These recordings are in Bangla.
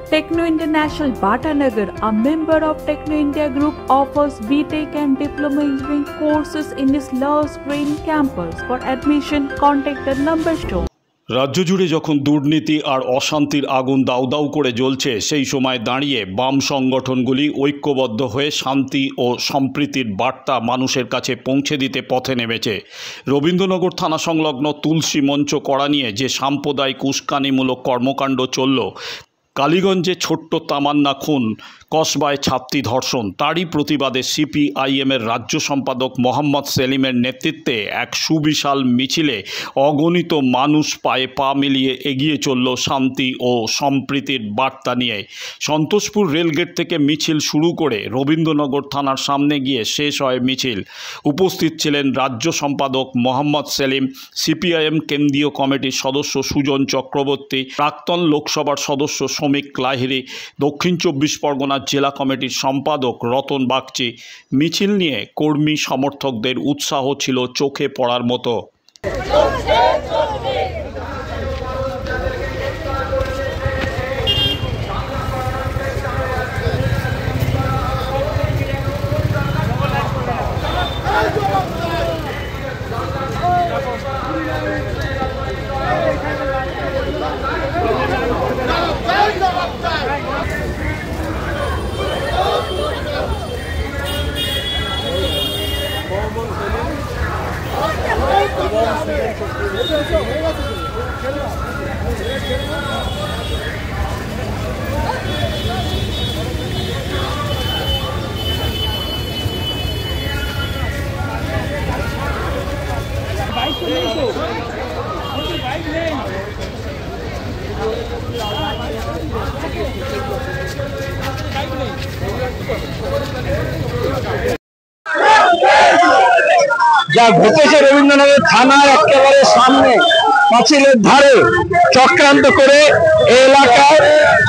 Techno International Bhatanagar, a member of Techno India Group, offers BTech and Diploma Engineering courses in its Lush Green campus. For admission, contact the number shown. রাজ্য জুড়ে যখন দুর্নীতি আর অশান্তির আগুন দাউ দাউ করে জ্বলছে, সেই সময় দাঁড়িয়ে বাম সংগঠনগুলি ঐক্যবদ্ধ হয়ে শান্তি ও সম্প্রীতির বার্তা মানুষের কাছে পৌঁছে দিতে পথে নেমেছে। রবীন্দ্রনগর থানা সংলগ্ন তুলসী মঞ্চ করা নিয়ে যে সাম্প্রদায়িক উস্কানিমূলক কর্মকাণ্ড চলল, কালীগঞ্জে ছোট্ট তামান্না খুন, কসবায় ছাত্রী ধর্ষণ, তারই প্রতিবাদে সিপিআইএমের রাজ্য সম্পাদক মোহাম্মদ সেলিমের নেতৃত্বে এক সুবিশাল মিছিলে অগণিত মানুষ পায়ে পা মিলিয়ে এগিয়ে চলল শান্তি ও সম্প্রীতির বার্তা নিয়ে। সন্তোষপুর রেলগেট থেকে মিছিল শুরু করে রবীন্দ্রনগর থানার সামনে গিয়ে শেষ হয় মিছিল। উপস্থিত ছিলেন রাজ্য সম্পাদক মোহাম্মদ সেলিম, সিপিআইএম কেন্দ্রীয় কমিটির সদস্য সুজন চক্রবর্তী, প্রাক্তন লোকসভার সদস্য শ্রমিক লাহিড়ী, দক্ষিণ 24 পরগনা জেলা কমিটির সম্পাদক রতন বাগচি। মিছিল নিয়ে কর্মী সমর্থকদের উৎসাহ ছিল চোখে পড়ার মতো। যা ঘটেছে রবীন্দ্রনগর থানার একেবারে সামনে পাঁচিলের ধারে চক্রান্ত করে এই এলাকায়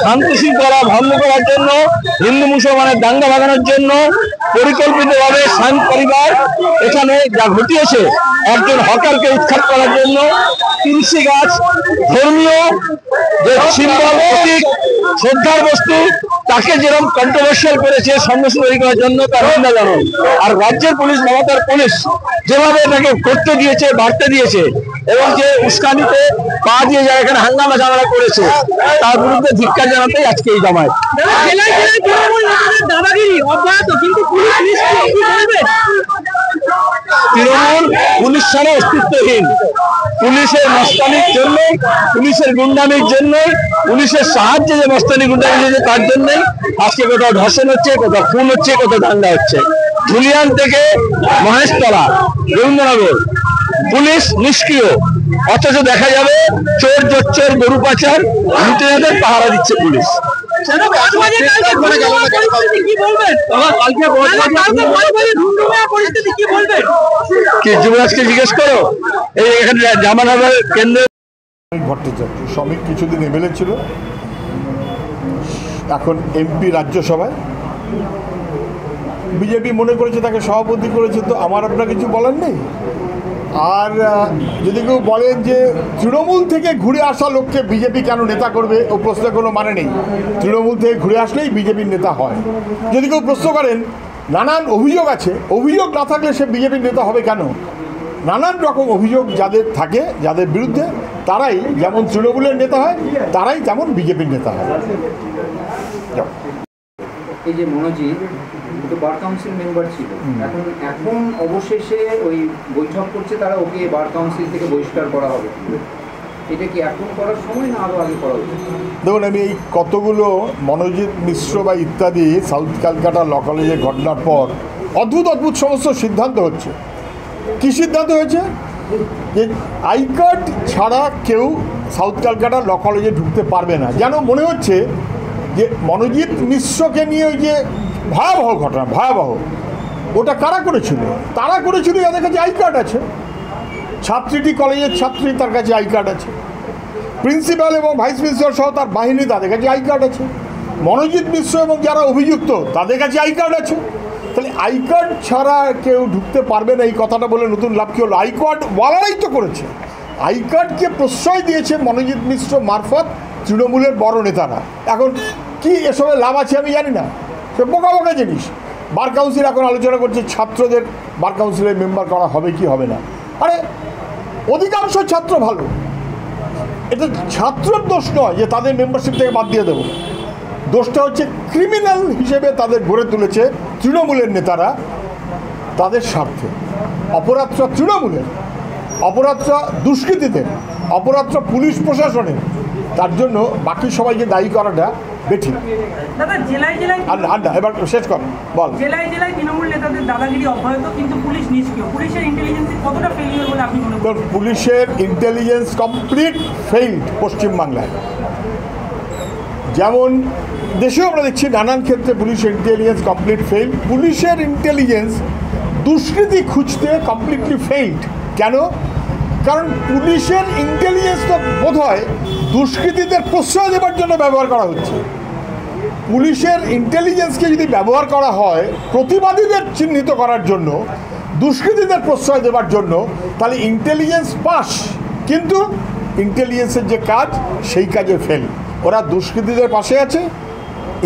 শান্তি শৃঙ্খলা ভঙ্গ করার জন্য, হিন্দু মুসলমানের দাঙ্গা বাগানোর জন্য পরিকল্পিতভাবে শান্ত পরিবার এখানে যা ঘটিয়েছে, একজন হকারকে উৎখাত করার জন্য তুলসী গাছ ধর্মীয় যে সিম্বল, প্রতীক, শ্রদ্ধার বস্তু, তাকে যেরকম কন্ট্রোভার্সিয়াল করেছে সন্ন্যাসী তৈরি করার জন্য তার নিন্দা জানান। আর রাজ্যের পুলিশ, মমতার পুলিশ যেভাবে এটাকে করতে দিয়েছে, বাড়তে দিয়েছে এবং যে উস্কানিতে পা দিয়ে যায় এখানে হাঙ্গামা ঝামেলা করেছে, তার বিরুদ্ধে ধিক্কার জানাতেই আজকে এই জামায়াত। তৃণমূল পুলিশ ছাড়া অস্তিত্বহীন। পুলিশের মস্তানির জন্য, পুলিশের গুন্ডামির জন্য, পুলিশের সাহায্যে যে মস্তানি গুন্ডামি হয়েছে তার জন্যই আজকে কোথাও ধর্ষণ হচ্ছে, কোথাও খুন হচ্ছে, কোথাও দাঙ্গা হচ্ছে। ধুলিয়ান থেকে মহেশতলা, রবীন্দ্রনগর পুলিশ নিষ্ক্রিয়, অথচ দেখা যাবে চোর জোচ্চোর গরু পাচার লুটেরাদের পাহারা দিচ্ছে পুলিশ। কি যুবরাজকে জিজ্ঞেস করো, এই এখানে জামানগর কেন্দ্রে ভট্টাচার্য শ্রমিক কিছুদিন এমএলএ ছিল, এখন এমপি রাজ্যসভায়। বিজেপি মনে করেছে তাকে সভাপতি করেছে, তো আমার আপনার কিছু বলার নেই। আর যদি কেউ বলেন যে তৃণমূল থেকে ঘুরে আসা লোককে বিজেপি কেন নেতা করবে, ও প্রশ্নের কোনো মানে নেই। তৃণমূল থেকে ঘুরে আসলেই বিজেপির নেতা হয়। যদি কেউ প্রশ্ন করেন, নানান অভিযোগ আছে, অভিযোগ না থাকলে সে বিজেপির নেতা হবে কেন? নানান রকম অভিযোগ যাদের থাকে, যাদের বিরুদ্ধে, তারাই যেমন তৃণমূলের নেতা হয়, তারাই তেমন বিজেপির নেতা হয়। এই যে মনোজিৎ তো বার কাউন্সিল মেম্বার ছিল, এখন অবশেষে ওই বৈঠক করছে তারা, ওকে বার কাউন্সিল থেকে বহিষ্কার করা হবে। এটা কি এখন করার সময় না আরও আগে করা উচিত? দেখুন, আমি এই কতগুলো মনোজিৎ মিশ্র বা ইত্যাদি সাউথ ক্যালকাটা ল কলেজের ঘটনার পর অদ্ভুত অদ্ভুত সমস্ত সিদ্ধান্ত হচ্ছে। কী সিদ্ধান্ত হয়েছে? যে আই কার্ড ছাড়া কেউ সাউথ ক্যালকাটা ল কলেজে ঢুকতে পারবে না। যেন মনে হচ্ছে যে মনোজিৎ মিশ্রকে নিয়ে ওই যে ভয়াবহ ঘটনা, ভয়াবহ, ওটা কারা করেছিল? তারা করেছিল যাদের কাছে আই কার্ড আছে। ছাত্রীটি কলেজের ছাত্রী, তার কাছে আই কার্ড আছে। প্রিন্সিপাল এবং ভাইস প্রিন্সিপাল সহ তার বাহিনী, তাদের কাছে আই কার্ড আছে। মনোজিৎ মিশ্র এবং যারা অভিযুক্ত তাদের কাছে আই কার্ড আছে। তাহলে আই কার্ড ছাড়া কেউ ঢুকতে পারবে না, এই কথাটা বলে নতুন লাভ কী হলো? আই কার্ড ওয়ালারাই তো করেছে। আই কার্ডকে প্রশ্রয় দিয়েছে মনোজিৎ মিশ্র মারফত তৃণমূলের বড় নেতারা। এখন কি এসবের লাভ আছে আমি জানি না, সে বোকা বোকা জিনিস। বার কাউন্সিল এখন আলোচনা করছে ছাত্রদের বার কাউন্সিলের মেম্বার করা হবে কি হবে না। আরে অধিকাংশ ছাত্র ভালো, এটা ছাত্রের দোষ নয় যে তাদের মেম্বারশিপ থেকে বাদ দিয়ে দেবো। দোষটা হচ্ছে ক্রিমিনাল হিসেবে তাদের গড়ে তুলেছে তৃণমূলের নেতারা তাদের স্বার্থে। অপরাধটা তৃণমূলের, অপরাধটা দুষ্কৃতীদের, অপরাধটা পুলিশ প্রশাসনের। তার জন্য বাকি সবাইকে দায়ী করাটা বেঠিক। দাদা জেলায় জেলায় আড্ডা এবার শেষ কর, বল। জেলায় জেলায় তৃণমূল নেতাদের দাদাগিরি অব্যাহত, কিন্তু পুলিশ নিষ্ক্রিয়। পুলিশের ইন্টেলিজেন্স কতটা ফেলিওর বলে আপনি মনে করেন? পুলিশের ইন্টেলিজেন্স কমপ্লিট ফেইল্ড পশ্চিমবাংলায়। যেমন দেশেও আমরা দেখছি নানান ক্ষেত্রে পুলিশের ইন্টেলিজেন্স কমপ্লিট ফেইল্ড। পুলিশের ইন্টেলিজেন্স দুষ্কৃতি খুঁজতে কমপ্লিটলি ফেইল্ড। কেন? কারণ পুলিশের ইন্টেলিজেন্স তো বোধ হয় দুষ্কৃতীদের প্রশ্রয় দেওয়ার জন্য ব্যবহার করা হচ্ছে। পুলিশের ইন্টেলিজেন্সকে যদি ব্যবহার করা হয় প্রতিবাদীদের চিহ্নিত করার জন্য, দুষ্কৃতীদের প্রশ্রয় দেওয়ার জন্য, তাহলে ইন্টেলিজেন্স পাস, কিন্তু ইন্টেলিজেন্সের যে কাজ সেই কাজে ফেল। ওরা দুষ্কৃতীদের পাশে আছে,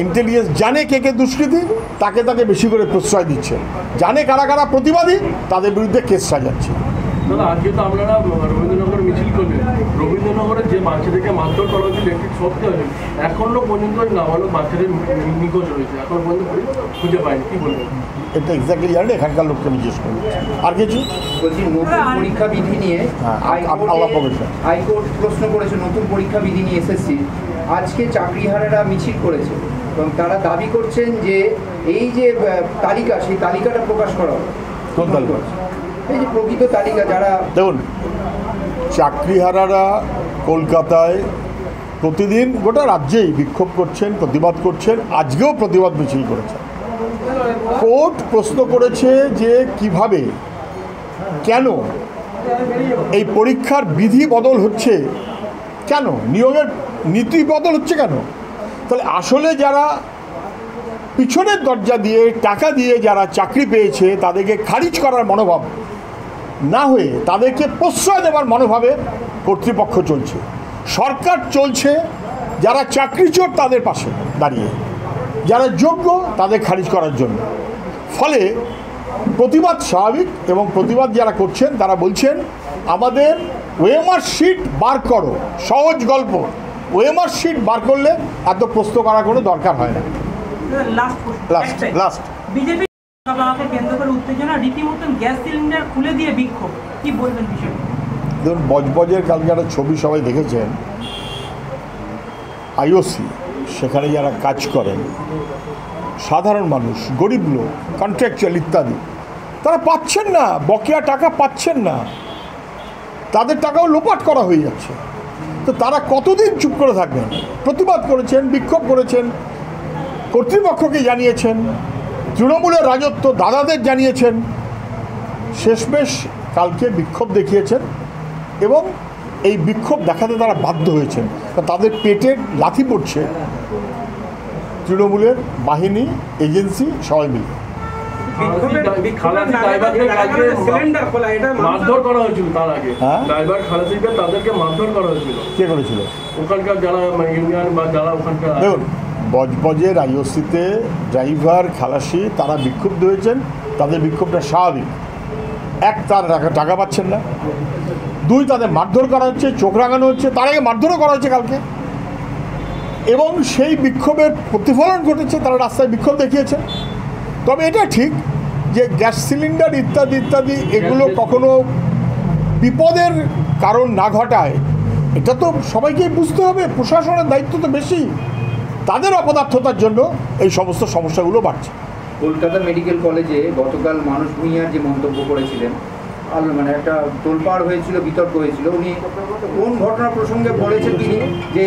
ইন্টেলিজেন্স জানে কে কে দুষ্কৃতী, তাকে তাকে বেশি করে প্রশ্রয় দিচ্ছে, জানে কারা কারা প্রতিবাদী, তাদের বিরুদ্ধে কেস সাজাচ্ছে। দাদা আজকে তো আপনারা রবীন্দ্রনগর মিছিল করলেন, রবীন্দ্রনগরের যে বাচ্চাদেরকে মারধর করা হয়েছিল একটি সত্যি হয়েছে, এখনো পর্যন্ত নাবালক বাচ্চাদের নিখোঁজ রয়েছে, এখন পর্যন্ত খুঁজে পায়নি, কি বলবেন? এটা এক্স্যাক্টলি জানি, এখানকার লোককে জিজ্ঞেস করি। আর কিছু বলছি, নতুন পরীক্ষা বিধি নিয়ে হাইকোর্ট প্রশ্ন করেছে, নতুন পরীক্ষা বিধি নিয়ে এসএসসি। আজকে চাকরিহারারা মিছিল করেছে এবং তারা দাবি করছেন যে এই যে তালিকা, সেই তালিকাটা প্রকাশ করা হবে। কোন তালিকা? এই যে প্রকৃত তালিকা যারা, দেখুন, চাকরিহারারা কলকাতায় প্রতিদিন গোটা রাজ্যেই বিক্ষোভ করছেন, প্রতিবাদ করছেন, আজকেও প্রতিবাদ মিছিল করেছেন। কোর্ট প্রশ্ন করেছে যে কিভাবে, কেন এই পরীক্ষার বিধি বদল হচ্ছে, কেন নিয়োগের নীতি বদল হচ্ছে কেন? তাহলে আসলে যারা পিছনের দরজা দিয়ে টাকা দিয়ে যারা চাকরি পেয়েছে তাদেরকে খারিজ করার মনোভাব না হয়ে তাদেরকে প্রশ্রয় দেওয়ার মনোভাবে কর্তৃপক্ষ চলছে, সরকার চলছে যারা চাকরিচোর তাদের পাশে দাঁড়িয়ে, যারা যোগ্য তাদের খারিজ করার জন্য। ফলে প্রতিবাদ স্বাভাবিক, এবং প্রতিবাদ যারা করছেন তারা বলছেন আমাদের ওএমআর শিট বার করো। সহজ গল্প, ওএমআর শিট বার করলে এত প্রশ্ন করার কোনো দরকার হয় না। লাস্ট বিজেপি কেন্দ্র করে উত্তেজনা, রীতিমতন গ্যাস সিলিন্ডার খুলে দিয়ে বিক্ষোভ, কি বলবেন বিষয়টা? ধরুন, বজবজের কালকে একটা ছবি সবাই দেখেছেন, আইওসি, সেখানে যারা কাজ করেন সাধারণ মানুষ, গরিব লোক, কন্ট্রাকচুয়াল ইত্যাদি, তারা পাচ্ছেন না, বকেয়া টাকা পাচ্ছেন না, তাদের টাকাও লোপাট করা হয়ে যাচ্ছে। তো তারা কতদিন চুপ করে থাকবেন? প্রতিবাদ করেছেন, বিক্ষোভ করেছেন, কর্তৃপক্ষকে জানিয়েছেন, তৃণমূলের রাজত্ব দাদাদের জানিয়েছেন, শেষমেশ কালকে বিক্ষোভ দেখিয়েছেন এবং এই বিক্ষোভ দেখাতে তারা বাধ্য হয়েছেন। তাদের পেটের লাথি পড়ছে তৃণমূলের বাহিনী, এজেন্সি সবাই মিলে। মারধর করা হয়েছিল তার আগে, ড্রাইভার খালাসিকে তাদেরকে মারধর করা হয়েছিল। কে করেছিল? ওখানকার যারা ইউনিয়ন বা যারা ওখানকার। দেখুন, বজবজের আইওসিতে ড্রাইভার খালাসি তারা বিক্ষুব্ধ হয়েছেন, তাদের বিক্ষোভটা স্বাভাবিক। এক, তার টাকা পাচ্ছেন না, দুই, তাদের মারধর করা হচ্ছে, চোখ রাঙানো হচ্ছে, তার আগে মারধরও করা হচ্ছে কালকে, এবং সেই বিক্ষোভের প্রতিফলন ঘটেছে, তারা রাস্তায় বিক্ষোভ দেখিয়েছেন। তবে এটা ঠিক যে গ্যাস সিলিন্ডার ইত্যাদি ইত্যাদি এগুলো কখনো বিপদের কারণ না ঘটায়, এটা তো সবাইকেই বুঝতে হবে। প্রশাসনের দায়িত্ব তো বেশি, তাদের অপদার্থতার জন্য এই সমস্ত সমস্যাগুলো বাড়ছে। কলকাতা মেডিকেল কলেজে গতকাল মানুষ ভূঁইয়ার যে মন্তব্য করেছিলেন, মানে একটা তোলপাড় হয়েছিল, বিতর্ক হয়েছিল। উনি কোন ঘটনা প্রসঙ্গে বলেছেন তিনি যে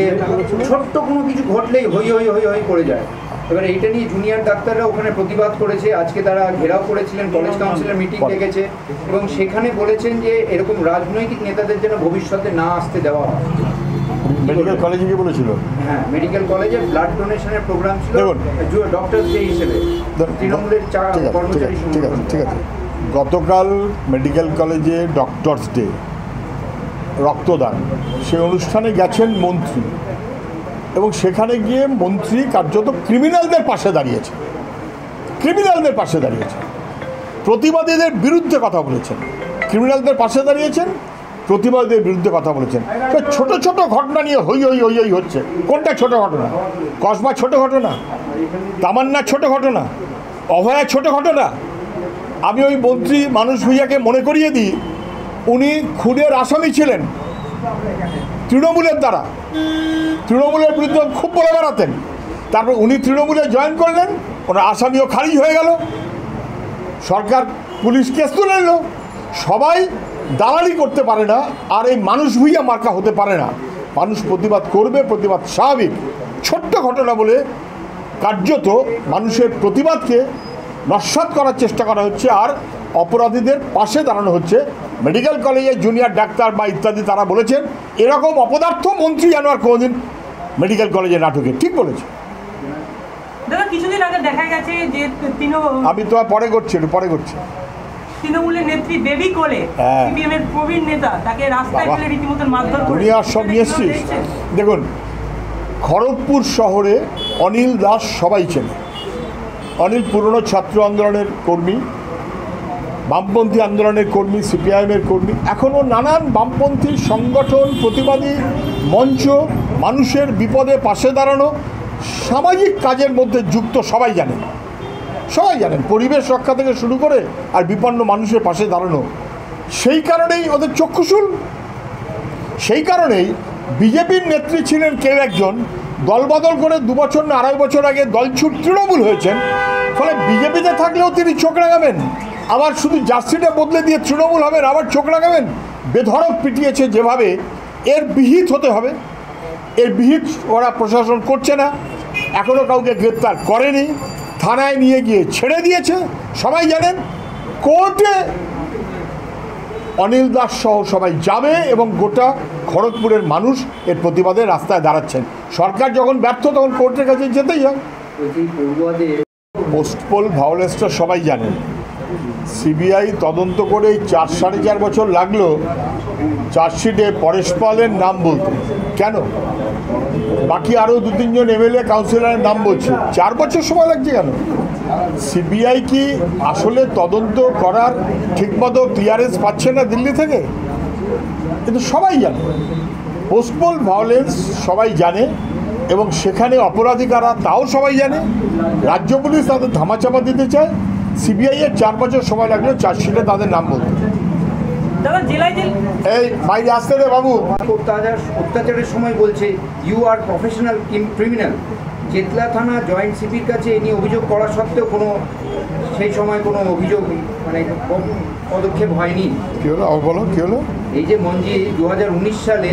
ছোট্ট কোনো কিছু ঘটলেই হই হই হই হই করে যায়। এবার এইটা নিয়ে জুনিয়র ডাক্তাররা ওখানে প্রতিবাদ করেছে, আজকে তারা ঘেরাও করেছিলেন, কলেজ কাউন্সিলের মিটিং ডেকেছে এবং সেখানে বলেছেন যে এরকম রাজনৈতিক নেতাদের যেন ভবিষ্যতে না আসতে দেওয়া হয়। মেডিকেল কলেজে কি বলেছিল? হ্যাঁ, মেডিকেল কলেজে ব্লাড ডোনেশনের প্রোগ্রাম ছিল ডক্টর ডে হিসেবে, তৃণমূলের কর্মচারী। ঠিক আছে, গতকাল মেডিকেল কলেজে ডক্টরস ডে, রক্তদান, সেই অনুষ্ঠানে গেছেন মন্ত্রী, এবং সেখানে গিয়ে মন্ত্রী কার্যত ক্রিমিনালদের পাশে দাঁড়িয়েছে, প্রতিবাদীদের বিরুদ্ধে কথা বলেছেন, ক্রিমিনালদের পাশে দাঁড়িয়েছেন, প্রতিবাদীদের বিরুদ্ধে কথা বলেছেন। তো ছোট ছোট ঘটনা নিয়ে হই হচ্ছে। কোনটা ছোট ঘটনা? কসবা ছোট ঘটনা, তামান্না ছোট ঘটনা, অভয়া ছোট ঘটনা? আমি ওই মন্ত্রী মানুষ ভূঁইয়াকে মনে করিয়ে দিই, উনি খুনের আসামি ছিলেন তৃণমূলের দ্বারা, তৃণমূলের বিরুদ্ধে খুব বলে বেড়াতেন। তারপর উনি তৃণমূলে জয়েন করলেন, ওনার আসামিও খারিজ হয়ে গেল, সরকার পুলিশ কেস তুলে নিল। সবাই দালালি করতে পারে না, আর এই মানুষ ভূঁইয়া মার্কা হতে পারে না। মানুষ প্রতিবাদ করবে, প্রতিবাদ স্বাভাবিক। ছোট্ট ঘটনা বলে কার্যত মানুষের প্রতিবাদকে নস্যাৎ করার চেষ্টা করা হচ্ছে, আর অপরাধীদের পাশে দাঁড়ানো হচ্ছে। মেডিকেল কলেজের জুনিয়র ডাক্তার বা ইত্যাদি তারা বলেছেন এরকম অপদার্থ মন্ত্রী যেন আর কোনোদিন মেডিকেল কলেজে নাটকে। ঠিক বলেছে। দাদা কিছুদিন আগে দেখা গেছে যে আমি তো পরে করছি তৃণমূলের নেত্রী বেবি কোলে সিপিএমের প্রবীণ নেতা তাকে রাস্তায় ফেলে রীতিমতো মারধর করে। দুনিয়ার সব নিয়ে এসছিস। দেখুন, খড়গপুর শহরে অনিল দাস সবাই চেনে। অনিল পুরনো ছাত্র আন্দোলনের কর্মী, বামপন্থী আন্দোলনের কর্মী, সিপিআইএমের কর্মী। এখনও নানান বামপন্থী সংগঠন, প্রতিবাদী মঞ্চ, মানুষের বিপদে পাশে দাঁড়ানো, সামাজিক কাজের মধ্যে যুক্ত। সবাই জানেন, পরিবেশ রক্ষা থেকে শুরু করে আর বিপন্ন মানুষের পাশে দাঁড়ানো। সেই কারণেই ওদের চক্ষুশূল। সেই কারণেই বিজেপির নেত্রী ছিলেন কেউ একজন, দলবদল করে 2 বছর না 2.5 বছর আগে দলছুট তৃণমূল হয়েছেন। ফলে বিজেপিতে থাকলেও তিনি চোখ রাখাবেন, আবার শুধু জার্সিটা বদলে দিয়ে তৃণমূল হবেন, আবার চোখ রাখাবেন। বেধড়ক পিটিয়েছে যেভাবে, এর বিহিত হতে হবে। এর বিহিত ওরা প্রশাসন করছে না, এখনও কাউকে গ্রেপ্তার করেনি, থানায় নিয়ে গিয়ে ছেড়ে দিয়েছে। সবাই জানেন কোর্টে অনিল দাস সহ সবাই যাবে এবং গোটা খড়গপুরের মানুষ এর প্রতিবাদে রাস্তায় দাঁড়াচ্ছেন। সরকার যখন ব্যর্থ তখন কোর্টের কাছে যেতেই হয়। পোস্টপোল ভায়োলেন্সটা সবাই জানেন। সিবিআই তদন্ত করে 4-4.5 বছর লাগলো চার্জশিটে পরেশ পালের নাম বলতে। কেন? বাকি আরও 2-3 জন এমএলএ কাউন্সিলরের নাম বলছে, 4 বছর সময় লাগছে কেন? সিবিআই কি আসলে তদন্ত করার ঠিকমতো ক্লিয়ারেন্স পাচ্ছে না দিল্লি থেকে? কিন্তু সবাই জানে পোস্টপোল ভায়োলেন্স সবাই জানে, এবং সেখানে অপরাধী কারা তাও সবাই জানে। রাজ্য পুলিশ তাদের ধামাচাপা দিতে চায়। সিবিআইয়ের 4 বছর সময় লাগলো চার্জশিটে তাদের নাম বলতে। এই বাইরে আসতে রে বাবু। অত্যাচারের সময় বলছে you are professional criminal. Chetla থানা জয়েন্ট সিপির কাছে এ নিয়ে অভিযোগ করা সত্ত্বেও সেই সময় কোনো অভিযোগ পদক্ষেপ হয়নি। কি হলো বলো, কি হলো? এই যে মঞ্জিত 2019 সালে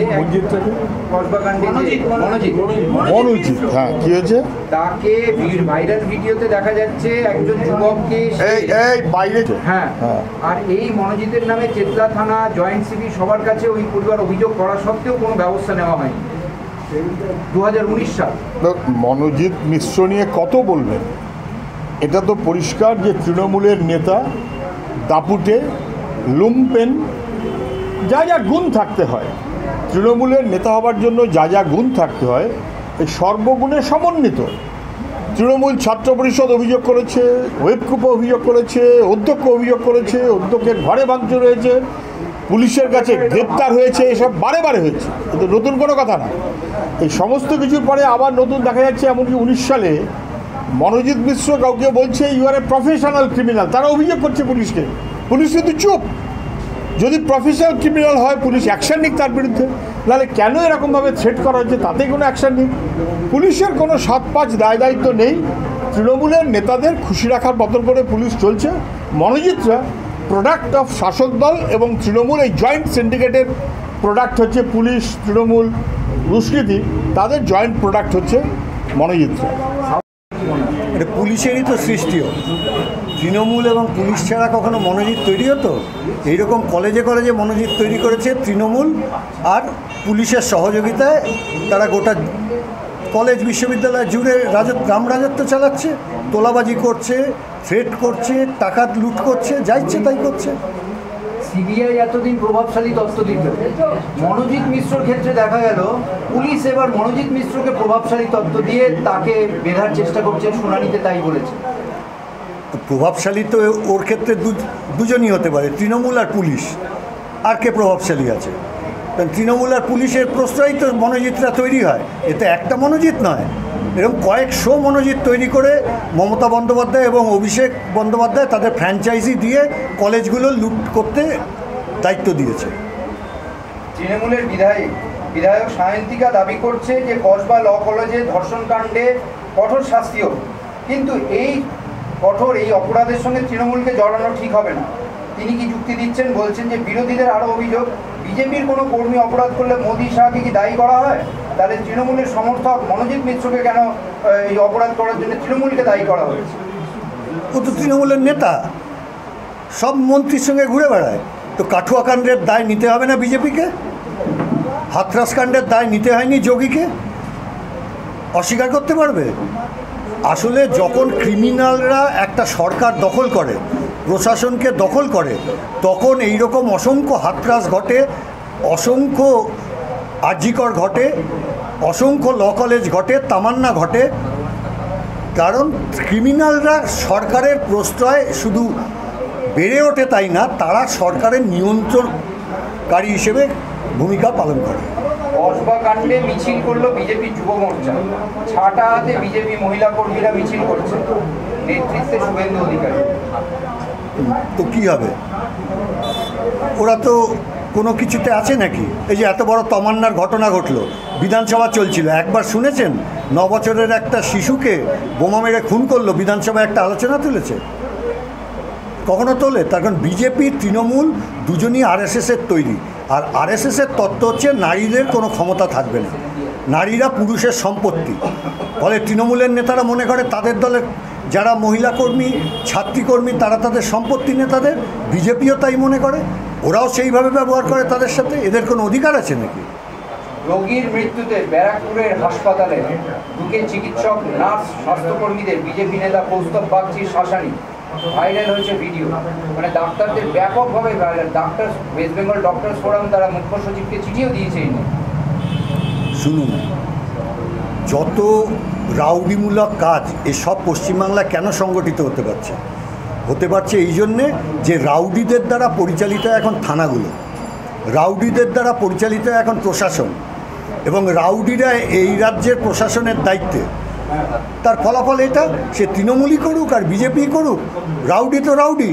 কসবাকাণ্ডে মনোজিৎ, হ্যাঁ কি হয়েছে? তাকে ভাইরাল ভিডিওতে দেখা যাচ্ছে একজন যুবককে বাইরে, হ্যাঁ, আর এই মনোজিতের নামে চেতলা থানা জয়েন্ট সিপি সবার কাছে ওই পরিবার অভিযোগ করা সত্ত্বেও কোনো ব্যবস্থা নেওয়া হয়নি। 2019 সাল। মনোজিৎ মিশ্র নিয়ে কত বলবেন? এটা তো পরিষ্কার যে তৃণমূলের নেতা, দাপুটে, লুম্পেন, যা যা গুণ থাকতে হয়, তৃণমূলের নেতা হবার জন্য যা যা গুণ থাকতে হয়, এই সর্বগুণে সমন্বিত। তৃণমূল ছাত্র পরিষদ অভিযোগ করেছে, ওয়েবকুপ অভিযোগ করেছে, অধ্যক্ষ অভিযোগ করেছে, অধ্যক্ষের ঘরে ভাঙচুর হয়েছে, পুলিশের কাছে গ্রেপ্তার হয়েছে, এসব বারে বারে হয়েছে। কিন্তু নতুন কোনো কথা না। এই সমস্ত কিছুর পরে আবার নতুন দেখা যাচ্ছে, এমনকি 19 সালে মনোজিৎ মিশ্র কাউকে বলছে you are a professional criminal. তারা অভিযোগ করছে পুলিশকে, পুলিশ কিন্তু চুপ। যদি প্রফেশনাল ক্রিমিনাল হয় পুলিশ অ্যাকশান নিক তার বিরুদ্ধে, নাহলে কেন এরকমভাবে থ্রেট করা হচ্ছে তাতে কোনো অ্যাকশান নিক। পুলিশের কোনো 7-5 দায়-দায়িত্ব নেই। তৃণমূলের নেতাদের খুশি রাখার মতন করে পুলিশ চলছে। মনোজিৎরা প্রোডাক্ট অফ শাসক দল এবং তৃণমূল, এই জয়েন্ট সিন্ডিকেটের প্রোডাক্ট হচ্ছে পুলিশ, তৃণমূল, দুষ্কৃতী, তাদের জয়েন্ট প্রোডাক্ট হচ্ছে মনোজিৎরা। এটা পুলিশেরই তো সৃষ্টিও। তৃণমূল এবং পুলিশ ছাড়া কখনো মনোজিৎ তৈরি হতো? এইরকম কলেজে কলেজে মনোজিৎ তৈরি করেছে তৃণমূল, আর পুলিশের সহযোগিতায় তারা গোটা কলেজ বিশ্ববিদ্যালয় জুড়ে গ্রাম রাজত্ব চালাচ্ছে, তোলাবাজি করছে, থ্রেট করছে, টাকা লুট করছে, যা ইচ্ছে তাই করছে। সিবিআই এতদিন প্রভাবশালী তথ্য দিত, মনোজিৎ মিশ্রর ক্ষেত্রে দেখা গেল পুলিশ এবার মনোজিৎ মিশ্রকে প্রভাবশালী তথ্য দিয়ে তাকে বেঁধার চেষ্টা করছে, শুনানিতে তাই বলেছে। প্রভাবশালী তো ওর ক্ষেত্রে দুজনই হতে পারে, তৃণমূল আর পুলিশ। আর কে প্রভাবশালী আছে? তৃণমূল আর পুলিশের প্রশ্রয় তো মনোজিৎরা তৈরি হয়। এতে একটা মনোজিৎ নয়, এরকম কয়েকশো মনোজিৎ তৈরি করে মমতা বন্দ্যোপাধ্যায় এবং অভিষেক বন্দ্যোপাধ্যায় তাদের ফ্র্যাঞ্চাইজি দিয়ে কলেজগুলো লুট করতে দায়িত্ব দিয়েছে। তৃণমূলের বিধায়ক সায়ন্তিকা দাবি করছে যে কসবা ল কলেজে ধর্ষণকাণ্ডে কঠোর শাস্তি হোক, কিন্তু এই কঠোর এই অপরাধের সঙ্গে তৃণমূলকে জড়ানো ঠিক হবে না। তিনি কি যুক্তি দিচ্ছেন? বলছেন যে বিরোধীদের আরও অভিযোগ, বিজেপির কোনো কর্মী অপরাধ করলে মোদি শাহকে কি দায়ী করা হয়, তাহলে তৃণমূলের সমর্থক মনোজিৎ মিশ্রকে কেন এই অপরাধ করার জন্য তৃণমূলকে দায়ী করা হয়েছে? ও তো তৃণমূলের নেতা, সব মন্ত্রীর সঙ্গে ঘুরে বেড়ায়। তো কাঠুয়া কাণ্ডের দায় নিতে হবে না বিজেপিকে? হাথরাস কাণ্ডের দায় নিতে হয়নি যোগীকে? অস্বীকার করতে পারবে? আসলে যখন ক্রিমিনালরা একটা সরকার দখল করে, প্রশাসনকে দখল করে, তখন এই রকম অসংখ্য হাতরাস ঘটে, অসংখ্য আর্জিকর ঘটে, অসংখ্য ল কলেজ ঘটে, তামান্না ঘটে। কারণ ক্রিমিনালরা সরকারের প্রশ্রয় শুধু বেড়ে ওঠে তাই না, তারা সরকারের নিয়ন্ত্রণকারী হিসেবে ভূমিকা পালন করে। কসবা কাণ্ডে মিছিল করলো বিজেপি যুব মোর্চা, ছাটা হাতে বিজেপি মহিলা কর্মীরা মিছিল করছে, নেতৃত্বে শুভেন্দু অধিকারী। তো কী হবে? ওরা তো কোনো কিছুতে আছে নাকি? এই যে এত বড় তমান্নার ঘটনা ঘটলো, বিধানসভা চলছিল, একবার শুনেছেন 9 বছরের একটা শিশুকে বোমা মেরে খুন করলো, বিধানসভায় একটা আলোচনা তুলেছে? কখনো তোলে? তার কারণ বিজেপি তৃণমূল দুজনই আরএসএসের তৈরি, আর আরএসএসের তত্ত্ব হচ্ছে নারীদের কোনো ক্ষমতা থাকবে না, নারীরা পুরুষের সম্পত্তি। ফলে তৃণমূলের নেতারা মনে করে তাদের দলের যারা মহিলা কর্মী, ছাত্রীকর্মী, তারা তাদের সম্পত্তি নেতাদের। বিজেপিও তাই মনে করে, ওরাও সেইভাবে ব্যবহার করে তাদের সাথে। এদের কোনো অধিকার আছে নাকি? রোগীর মৃত্যুতে ব্যারাকপুরের হাসপাতালে ঢুকে চিকিৎসক, নার্স, স্বাস্থ্যকর্মীদের বিজেপি নেতা কৌস্তব বাগচির শাসানি। ভাইরাল হয়েছে ভিডিও, মানে ডাক্তারদের ব্যাপকভাবে viral. Doctor West Bengal doctors forum তারা মুখ্য সচিবকে চিঠিও দিয়েছে। শুনুন, যত রাউডিমূলক কাজ এসব পশ্চিমবাংলা কেন সংগঠিত হতে পারছে এই জন্যে যে রাউডিদের দ্বারা পরিচালিত এখন থানাগুলো, রাউডিদের দ্বারা পরিচালিত এখন প্রশাসন, এবং রাউডিরা এই রাজ্যের প্রশাসনের দায়িত্বে। তার ফলাফল এটা, সে তৃণমূলই করুক আর বিজেপি করুক, রাউডি তো রাউডি।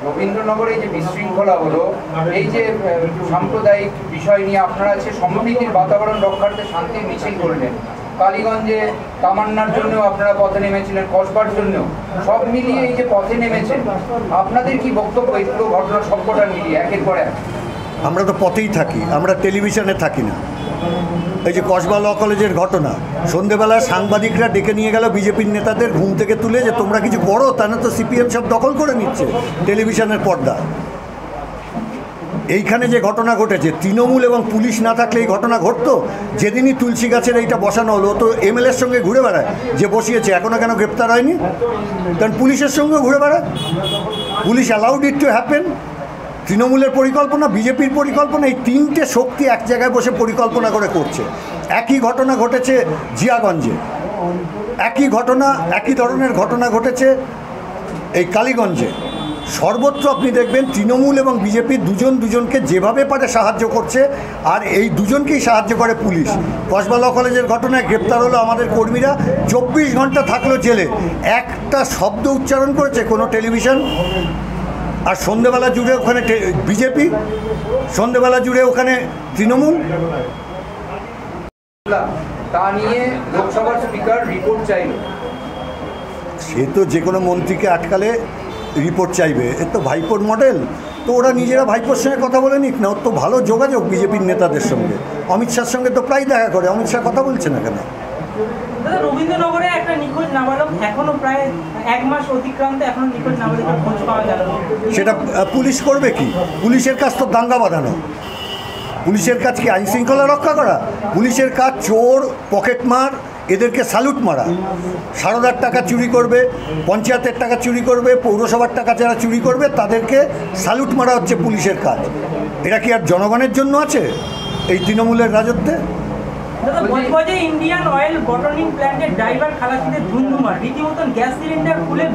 রবীন্দ্রনগরে যে বিশৃঙ্খলা হলো, এই যে সাম্প্রদায়িক বিষয় নিয়ে আপনারা আছে সম্প্রীতির বাতাবরণ রক্ষার্থে শান্তির মিছিল করলেন, কালীগঞ্জে তামান্নার জন্য আপনারা পথে নেমেছিলেন, কসবার জন্য, সব মিলিয়ে এই যে পথে নেমেছেন, আপনাদের কি বক্তব্য এই পুরো ঘটনা সবকটা মিলিয়ে একের পর এক? আমরা তো পথেই থাকি, আমরা টেলিভিশনে থাকি না। এই যে কসবা ল কলেজের ঘটনা, সন্ধেবেলায় সাংবাদিকরা ডেকে নিয়ে গেল বিজেপির নেতাদের ঘুম থেকে তুলে, যে তোমরা কিছু করো, তা না তো সিপিএম সব দখল করে নিচ্ছে টেলিভিশনের পর্দা। এইখানে যে ঘটনা ঘটেছে, তৃণমূল এবং পুলিশ না থাকলে এই ঘটনা ঘটতো? যেদিনই তুলসী গাছের এইটা বসানো হলো, তো এমএলএর সঙ্গে ঘুরে বেড়ায়, যে বসিয়েছে এখনও কেন গ্রেপ্তার হয়নি? কারণ পুলিশের সঙ্গে ঘুরে বেড়ায়। Police allowed it to happen. তৃণমূলের পরিকল্পনা, বিজেপির পরিকল্পনা, এই তিনটে শক্তি এক জায়গায় বসে পরিকল্পনা করে করছে। একই ঘটনা ঘটেছে জিয়াগঞ্জে, একই ঘটনা, একই ধরনের ঘটনা ঘটেছে এই কালীগঞ্জে। সর্বত্র আপনি দেখবেন তৃণমূল এবং বিজেপি দুজনকে যেভাবে পারে সাহায্য করছে, আর এই দুজনকেই সাহায্য করে পুলিশ। কসবা ল কলেজের ঘটনায় গ্রেপ্তার হলো আমাদের কর্মীরা, 24 ঘন্টা থাকলো জেলে, একটা শব্দ উচ্চারণ করেছে কোনো টেলিভিশন? আর সন্ধেবেলা জুড়ে ওখানে বিজেপি, সন্ধেবেলা জুড়ে ওখানে তৃণমূল। তা নিয়ে লোকসভার স্পিকার রিপোর্ট চাইল। সে তো যে কোনো মন্ত্রীকে আটকালে রিপোর্ট চাইবে, এর তো ভাইপোর মডেল। তো ওরা নিজেরা ভাইপোর সঙ্গে কথা বলে নিক না, ওর তো ভালো যোগাযোগ বিজেপির নেতাদের সঙ্গে। অমিত শাহর সঙ্গে তো প্রায় দেখা করে, অমিত শাহ কথা বলছে না কেন? রবীন্দ্রনগরে একটা নিখোঁজ নাবালক, এখনো প্রায় 1 মাস অতিক্রান্ত, এখনো নিখোঁজ নাবালকের খোঁজ পাওয়া গেল। সেটা পুলিশ করবে কি? পুলিশের কাজ তো দাঙ্গা বাঁধানো। পুলিশের কাজ কি আইন শৃঙ্খলা রক্ষা করা? পুলিশের কাজ চোর, পকেটমার এদেরকে স্যালুট মারা। সারদার টাকা চুরি করবে, পঞ্চায়েতের টাকা চুরি করবে, পৌরসভার টাকা যারা চুরি করবে তাদেরকে স্যালুট মারা হচ্ছে পুলিশের কাজ। এরা কি আর জনগণের জন্য আছে এই তৃণমূলের রাজত্বে? বজবজে ইন্ডিয়ান অয়েল বটলিং প্ল্যান্টের ড্রাইভার খালাসিদের ধুমধুমার, রীতিমতন গ্যাস সিলিন্ডার খুলে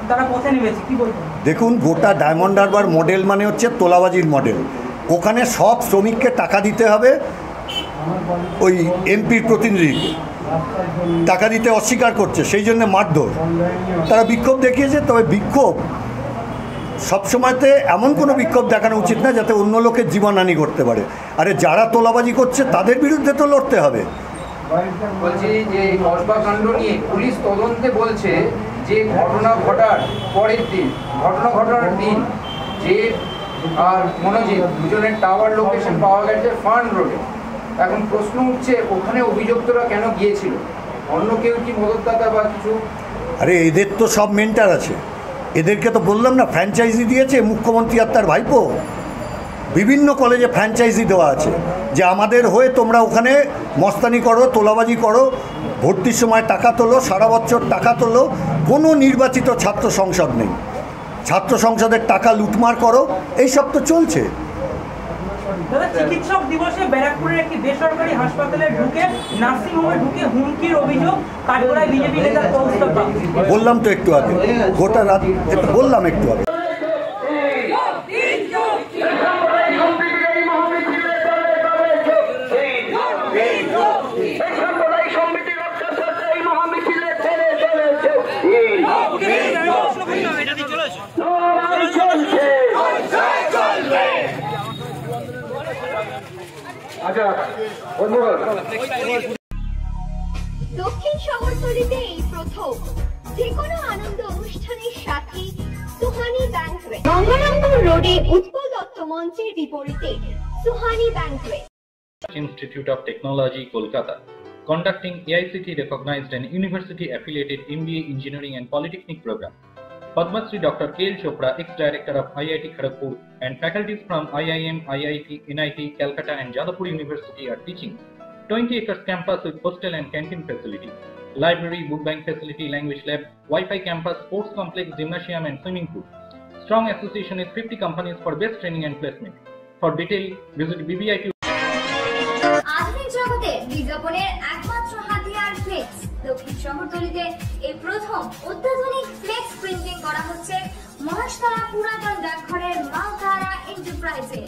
তারা পথে নেমেছে, কি বলবেন? দেখুন, গোটা ডায়মন্ড হারবার মডেল মানে হচ্ছে তোলাবাজির মডেল। ওখানে সব শ্রমিককে টাকা দিতে হবে, ওই এমপির প্রতিনিধিকে টাকা দিতে অস্বীকার করছে, সেই জন্য মারধর। তারা বিক্ষোভ দেখিয়েছে, তবে বিক্ষোভ সবসময়তে এমন কোনো বিক্ষোভ দেখানো উচিত না যাতে অন্য লোকের জীবনহানি করতে পারে। আরে যারা তোলাবাজি করছে তাদের বিরুদ্ধে তো লড়তে হবে। বলছি যে কসবা কাণ্ড নিয়ে পুলিশ তদন্তে বলছে যে ঘটনা ঘটার পরের দিন, ঘটনা ঘটার দিন যে আর মনোজিৎ দুজনের টাওয়ার লোকেশন পাওয়া গেছে ফান্ড রোডে। এখন প্রশ্ন উঠছে ওখানে অভিযুক্তরা কেন গিয়েছিল? অন্য কেউ কি মদতদাতা বা কিছু? আরে এদের তো সব মেন্টার আছে, এদেরকে তো বললাম না ফ্র্যাঞ্চাইজি দিয়েছে মুখ্যমন্ত্রী আর তার ভাইপো। বিভিন্ন কলেজে ফ্র্যাঞ্চাইজি দেওয়া আছে যে আমাদের হয়ে তোমরা ওখানে মস্তানি করো, তোলাবাজি করো, ভর্তির সময় টাকা তোলো, সারা বছর টাকা তোলো। কোনো নির্বাচিত ছাত্র সংসদ নেই, ছাত্র সংসদের টাকা লুটমার করো, এইসব তো চলছে। দাদা, চিকিৎসক দিবসে ব্যারাকপুরের একটি বেসরকারি হাসপাতালে ঢুকে নার্সিংহোমে ঢুকে হুমকির অভিযোগ, কাঠগড়ায় বিজেপি নেতার কৌস্তব। বললাম তো একটু আগে, গোটা রাত বললাম একটু আগে। দক্ষিণ শহরতলিতে এই প্রথম যে কোনো আনন্দ অনুষ্ঠানের সাথে সুহানি ব্যাংকুয়েট, গঙ্গারামপুর রোডে উৎপল দত্ত মঞ্চের বিপরীতে Suhani banquet. Institute of Technology, Kolkata, conducting AICT recognized and university affiliated MBA Engineering and Polytechnic program. Padma Shri Dr. K.L. Chopra, ex-director of IIT Kharagpur, and faculties from IIM, IIT, NIT, Calcutta and Jadavpur University are teaching. 20 acres campus with hostel and canteen facility, library, book bank facility, language lab, Wi-Fi campus, sports complex, gymnasium and swimming pool. Strong association with 50 companies for best training and placement. For detail, visit BBIQ. আধুনিক জগতে বিজ্ঞাপনের একমাত্র হাতিয়ার ফ্লেক্স। দক্ষিণ শহরতলিতে এই প্রথম অত্যাধুনিক ফ্লেক্স প্রিন্টিং করা হচ্ছে মহাশতলা পুরাতন ডাকঘরের মা তারা এন্টারপ্রাইজে।